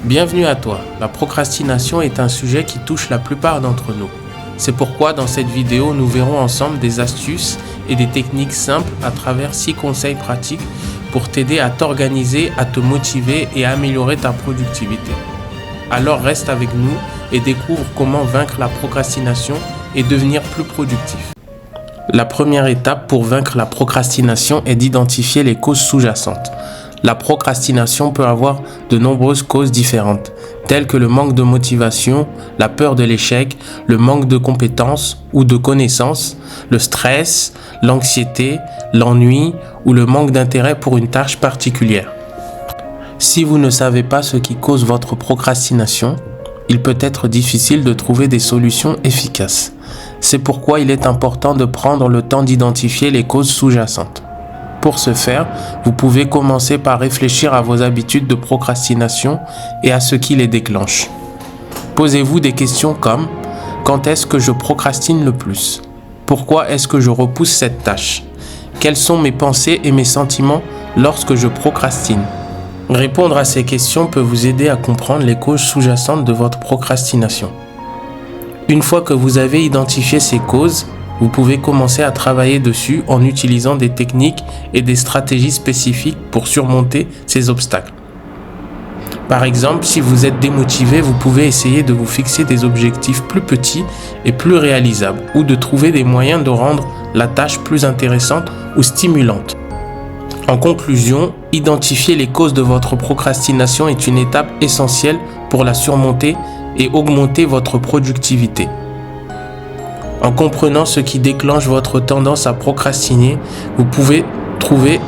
Bienvenue à toi. La procrastination est un sujet qui touche la plupart d'entre nous. C'est pourquoi dans cette vidéo, nous verrons ensemble des astuces et des techniques simples à travers 6 conseils pratiques pour t'aider à t'organiser, à te motiver et à améliorer ta productivité. Alors reste avec nous et découvre comment vaincre la procrastination et devenir plus productif. La première étape pour vaincre la procrastination est d'identifier les causes sous-jacentes. La procrastination peut avoir de nombreuses causes différentes, telles que le manque de motivation, la peur de l'échec, le manque de compétences ou de connaissances, le stress, l'anxiété, l'ennui ou le manque d'intérêt pour une tâche particulière. Si vous ne savez pas ce qui cause votre procrastination, il peut être difficile de trouver des solutions efficaces. C'est pourquoi il est important de prendre le temps d'identifier les causes sous-jacentes. Pour ce faire, vous pouvez commencer par réfléchir à vos habitudes de procrastination et à ce qui les déclenche. Posez-vous des questions comme « Quand est-ce que je procrastine le plus ? Pourquoi est-ce que je repousse cette tâche ? Quelles sont mes pensées et mes sentiments lorsque je procrastine ?» Répondre à ces questions peut vous aider à comprendre les causes sous-jacentes de votre procrastination. Une fois que vous avez identifié ces causes, vous pouvez commencer à travailler dessus en utilisant des techniques et des stratégies spécifiques pour surmonter ces obstacles. Par exemple, si vous êtes démotivé, vous pouvez essayer de vous fixer des objectifs plus petits et plus réalisables ou de trouver des moyens de rendre la tâche plus intéressante ou stimulante. En conclusion, identifier les causes de votre procrastination est une étape essentielle pour la surmonter et augmenter votre productivité. En comprenant ce qui déclenche votre tendance à procrastiner, vous pouvez trouver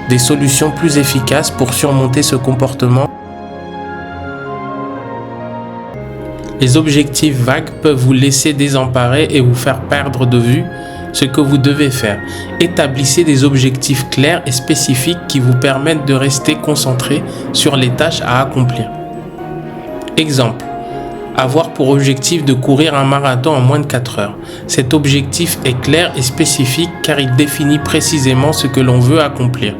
des solutions plus efficaces pour surmonter ce comportement. Les objectifs vagues peuvent vous laisser désemparés et vous faire perdre de vue ce que vous devez faire. Établissez des objectifs clairs et spécifiques qui vous permettent de rester concentré sur les tâches à accomplir. Exemple. Avoir pour objectif de courir un marathon en moins de 4 heures. Cet objectif est clair et spécifique car il définit précisément ce que l'on veut accomplir.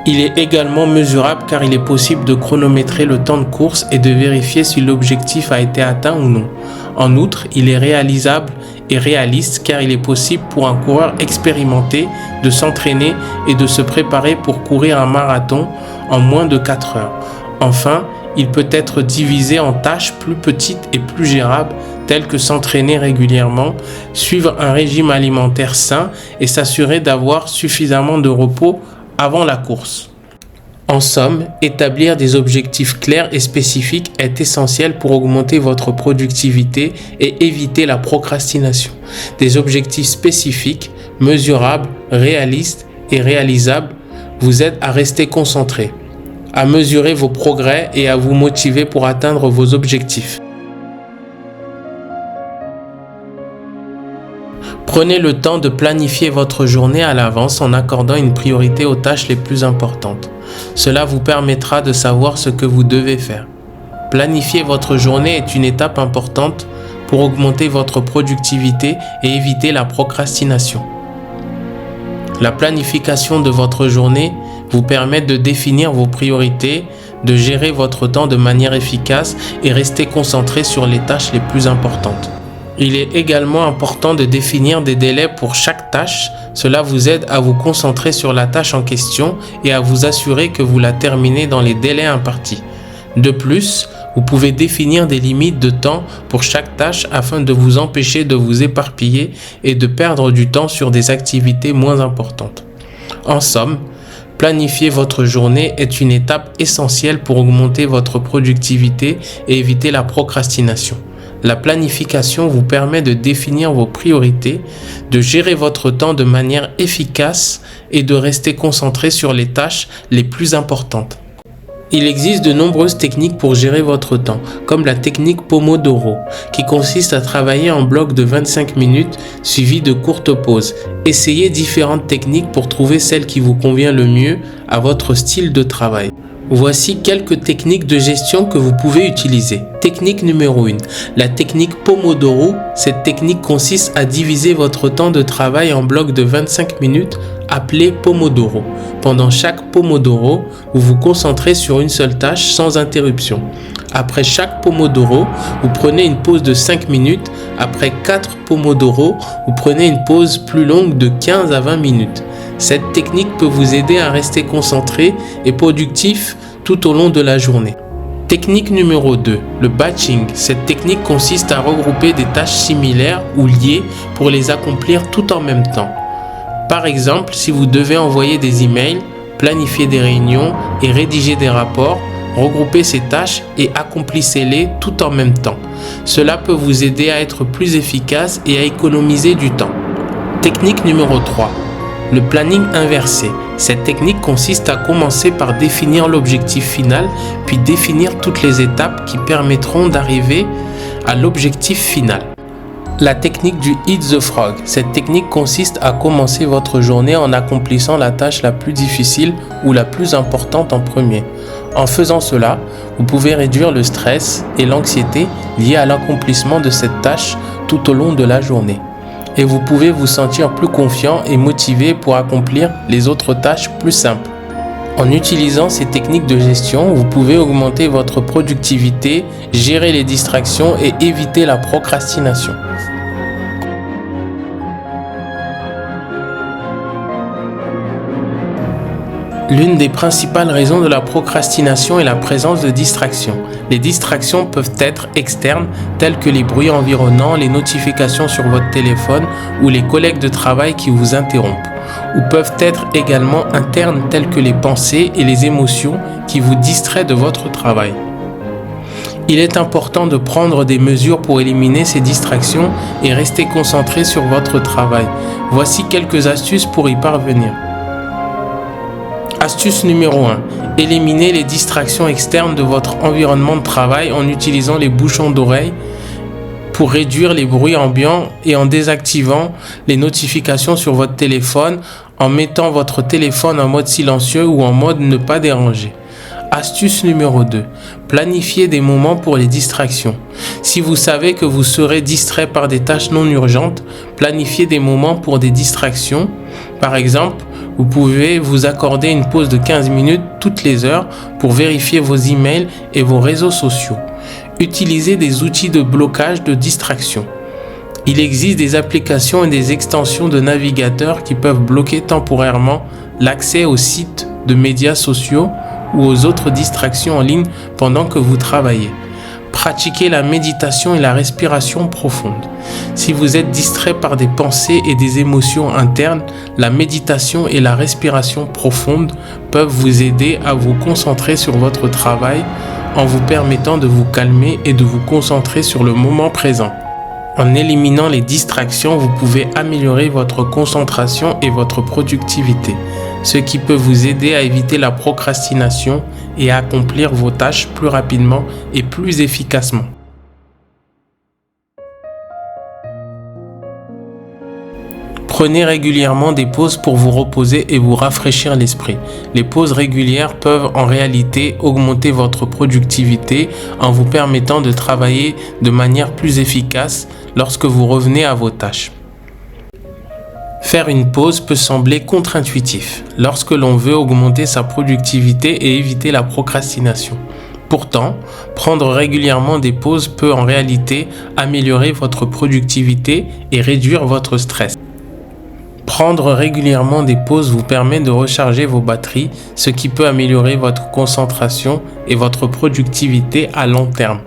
Il est également mesurable car il est possible de chronométrer le temps de course et de vérifier si l'objectif a été atteint ou non. En outre, il est réalisable et réaliste car il est possible pour un coureur expérimenté de s'entraîner et de se préparer pour courir un marathon en moins de 4 heures. Enfin, il peut être divisé en tâches plus petites et plus gérables, telles que s'entraîner régulièrement, suivre un régime alimentaire sain et s'assurer d'avoir suffisamment de repos avant la course. En somme, établir des objectifs clairs et spécifiques est essentiel pour augmenter votre productivité et éviter la procrastination. Des objectifs spécifiques, mesurables, réalistes et réalisables vous aident à rester concentré, à mesurer vos progrès et à vous motiver pour atteindre vos objectifs. Prenez le temps de planifier votre journée à l'avance en accordant une priorité aux tâches les plus importantes. Cela vous permettra de savoir ce que vous devez faire. Planifier votre journée est une étape importante pour augmenter votre productivité et éviter la procrastination. La planification de votre journée vous permet de définir vos priorités, de gérer votre temps de manière efficace et rester concentré sur les tâches les plus importantes. Il est également important de définir des délais pour chaque tâche. Cela vous aide à vous concentrer sur la tâche en question et à vous assurer que vous la terminez dans les délais impartis. De plus, vous pouvez définir des limites de temps pour chaque tâche afin de vous empêcher de vous éparpiller et de perdre du temps sur des activités moins importantes. En somme, planifier votre journée est une étape essentielle pour augmenter votre productivité et éviter la procrastination. La planification vous permet de définir vos priorités, de gérer votre temps de manière efficace et de rester concentré sur les tâches les plus importantes. Il existe de nombreuses techniques pour gérer votre temps, comme la technique Pomodoro, qui consiste à travailler en blocs de 25 minutes suivis de courtes pauses. Essayez différentes techniques pour trouver celle qui vous convient le mieux à votre style de travail. Voici quelques techniques de gestion que vous pouvez utiliser. Technique numéro 1. La technique Pomodoro. Cette technique consiste à diviser votre temps de travail en blocs de 25 minutes appelée Pomodoro. Pendant chaque Pomodoro, vous vous concentrez sur une seule tâche sans interruption. Après chaque Pomodoro, vous prenez une pause de 5 minutes. Après 4 Pomodoro, vous prenez une pause plus longue de 15 à 20 minutes. Cette technique peut vous aider à rester concentré et productif tout au long de la journée. Technique numéro 2, le batching. Cette technique consiste à regrouper des tâches similaires ou liées pour les accomplir tout en même temps. Par exemple, si vous devez envoyer des emails, planifier des réunions et rédiger des rapports, regroupez ces tâches et accomplissez-les tout en même temps. Cela peut vous aider à être plus efficace et à économiser du temps. Technique numéro 3, le planning inversé. Cette technique consiste à commencer par définir l'objectif final, puis définir toutes les étapes qui permettront d'arriver à l'objectif final. La technique du Eat the Frog. Cette technique consiste à commencer votre journée en accomplissant la tâche la plus difficile ou la plus importante en premier. En faisant cela, vous pouvez réduire le stress et l'anxiété liés à l'accomplissement de cette tâche tout au long de la journée. Et vous pouvez vous sentir plus confiant et motivé pour accomplir les autres tâches plus simples. En utilisant ces techniques de gestion, vous pouvez augmenter votre productivité, gérer les distractions et éviter la procrastination. L'une des principales raisons de la procrastination est la présence de distractions. Les distractions peuvent être externes, telles que les bruits environnants, les notifications sur votre téléphone ou les collègues de travail qui vous interrompent, ou peuvent être également internes, telles que les pensées et les émotions qui vous distraient de votre travail. Il est important de prendre des mesures pour éliminer ces distractions et rester concentré sur votre travail. Voici quelques astuces pour y parvenir. Astuce numéro 1. Éliminez les distractions externes de votre environnement de travail en utilisant les bouchons d'oreille pour réduire les bruits ambiants et en désactivant les notifications sur votre téléphone, en mettant votre téléphone en mode silencieux ou en mode ne pas déranger. Astuce numéro 2. Planifiez des moments pour les distractions. Si vous savez que vous serez distrait par des tâches non urgentes, planifiez des moments pour des distractions. Par exemple, vous pouvez vous accorder une pause de 15 minutes toutes les heures pour vérifier vos emails et vos réseaux sociaux. Utilisez des outils de blocage de distraction. Il existe des applications et des extensions de navigateurs qui peuvent bloquer temporairement l'accès aux sites de médias sociaux ou aux autres distractions en ligne pendant que vous travaillez. Pratiquez la méditation et la respiration profonde. Si vous êtes distrait par des pensées et des émotions internes, la méditation et la respiration profonde peuvent vous aider à vous concentrer sur votre travail en vous permettant de vous calmer et de vous concentrer sur le moment présent. En éliminant les distractions, vous pouvez améliorer votre concentration et votre productivité, ce qui peut vous aider à éviter la procrastination et à accomplir vos tâches plus rapidement et plus efficacement. Prenez régulièrement des pauses pour vous reposer et vous rafraîchir l'esprit. Les pauses régulières peuvent en réalité augmenter votre productivité en vous permettant de travailler de manière plus efficace lorsque vous revenez à vos tâches. Faire une pause peut sembler contre-intuitif lorsque l'on veut augmenter sa productivité et éviter la procrastination. Pourtant, prendre régulièrement des pauses peut en réalité améliorer votre productivité et réduire votre stress. Prendre régulièrement des pauses vous permet de recharger vos batteries, ce qui peut améliorer votre concentration et votre productivité à long terme.